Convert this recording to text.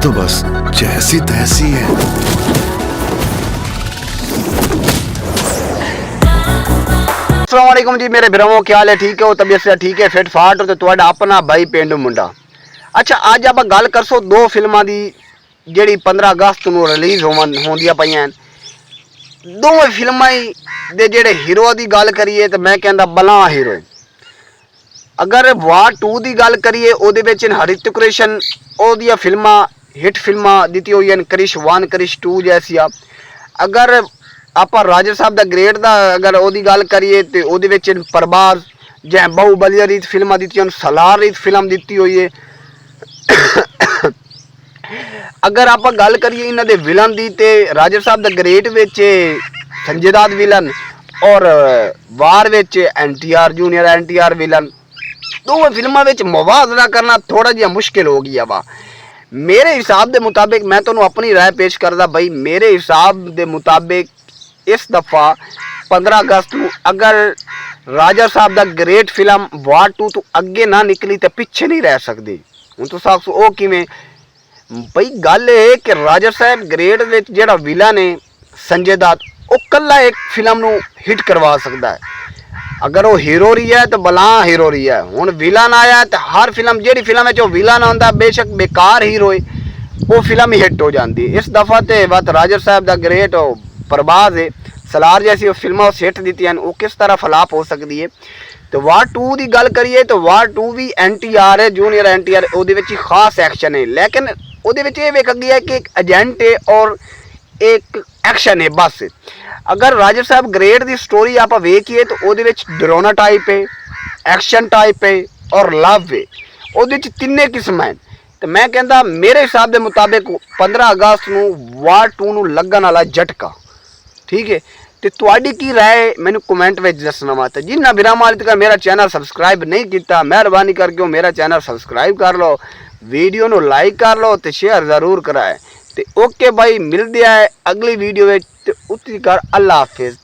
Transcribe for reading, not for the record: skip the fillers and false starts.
तो बस जैसी तैसी है। अस्सलाम वालेकुम जी मेरे भरावो, क्या हाल है? ठीक है हो? तबीयत से ठीक है? फिट फाट हो? तो ਤੁਹਾਡਾ अपना भाई पेंडू मुंडा। अच्छा, ਅੱਜ ਆਪਾਂ ਗੱਲ ਕਰਸੋ ਦੋ ਫਿਲਮਾਂ ਦੀ ਜਿਹੜੀ 15 ਅਗਸਤ ਨੂੰ ਰਿਲੀਜ਼ ਹੋਣਦੀਆਂ ਪਈਆਂ ਹਨ। ਦੋਵੇਂ ਫਿਲਮਾਂ ਦੇ ਜਿਹੜੇ ਹੀਰੋ ਦੀ ਗੱਲ ਕਰੀਏ ਤਾਂ ਮੈਂ ਕਹਿੰਦਾ ਬਲਾ ਹੀਰੋ। ਅਗਰ ਵਾਰ 2 ਦੀ ਗੱਲ ਕਰੀਏ ਉਹਦੇ ਵਿੱਚ ਹਰਿਤਿਕ ਰੋਸ਼ਨ ਉਹਦੀਆਂ ਫਿਲਮਾਂ ਹਿੱਟ ਫਿਲਮਾਂ ਦਿੱਤੀ ਹੋਈਆਂ ਹਨ, ਕ੍ਰਿਸ਼ 1 ਕ੍ਰਿਸ਼ 2 ਜੈਸੀਆਂ। ਅਗਰ ਆਪਾਂ ਰਾਜਾ ਸਾਹਿਬ ਦਾ ਗ੍ਰੇਟ ਦਾ ਅਗਰ ਉਹਦੀ ਗੱਲ ਕਰੀਏ ਤੇ ਉਹਦੇ ਵਿੱਚ ਪ੍ਰਭਾਸ ਜਾਂ ਬਾਹੂਬਲੀ ਦੀ ਫਿਲਮਾਂ ਦਿੱਤੀਆਂ ਹਨ, ਸਲਾਰ ਦੀ ਫਿਲਮ ਦਿੱਤੀ ਹੋਈ ਹੈ। अगर आप गल करिए इन्हों के विलन की तो Raja Saab the great Sanjay Dutt villain और War NTR junior NTR villain. दोवें फिल्मों में मुवाजना करना थोड़ा जिहा मुश्किल हो गया वा। मेरे हिसाब के मुताबिक मैं तुहानूं अपनी राय पेश करदा बई, मेरे हिसाब के मुताबिक इस दफ़ा 15 अगस्त को अगर राजा साहब द ग्रेट फिल्म वार 2 तो अगे ना निकली तो पिछे नहीं रह सकती। हुण तुसीं आखो वो किवें बई? गल ये कि राजा साहब ग्रेट विच जिहड़ा विलन है संजय दत्त वो कल्ला एक फिल्म नूं हिट करवा सकता है। अगर वो हीरो रही है तो बला हीरो रही है। हुण विलन आया तो हर फिल्म जिहड़ी फिल्म में विलन आउंदा बेशक बेकार हीरो है वो फिल्म ही हिट हो जाती है। इस दफ़ा तो बस राजा साहब दा ग्रेट प्रभास है, सलार जैसी फिल्मां हिट दित्तियां वो किस तरह फलाप हो सकती है। तो वार 2 की गल करिए तो वार 2 भी NTR है जूनियर NTR, ਉਹਦੇ ਵਿੱਚ खास एक्शन है। लेकिन ਉਹਦੇ ਵਿੱਚ ਇਹ ਵੇਖ ਗਿਆ कि एक एजेंट है और एक एक्शन है बस। अगर राजा साहब ग्रेट की स्टोरी आप वेखिए तो ਉਹਦੇ ਵਿੱਚ डरावना टाइप है, एक्शन टाइप है और लव है। ਉਹਦੇ ਵਿੱਚ ਤਿੰਨੇ किस्म हैं। तो मैं कहता मेरे हिसाब के मुताबिक 15 अगस्त ਨੂੰ वार 2 ਨੂੰ ਲੱਗਣ ਵਾਲਾ झटका ठीक है। तो तुहाडी की राय मैनू कमेंट में दसना वा। तो जिन्ना बिना माल तक मेरा चैनल सबसक्राइब नहीं किया, मेहरबानी करके मेरा चैनल सबसक्राइब कर लो, वीडियो नू लाइक कर लो तो शेयर जरूर कराए। तो ओके भाई, मिलते हैं अगली वीडियो में। तो उतरी कर अल्लाह हाफिज़।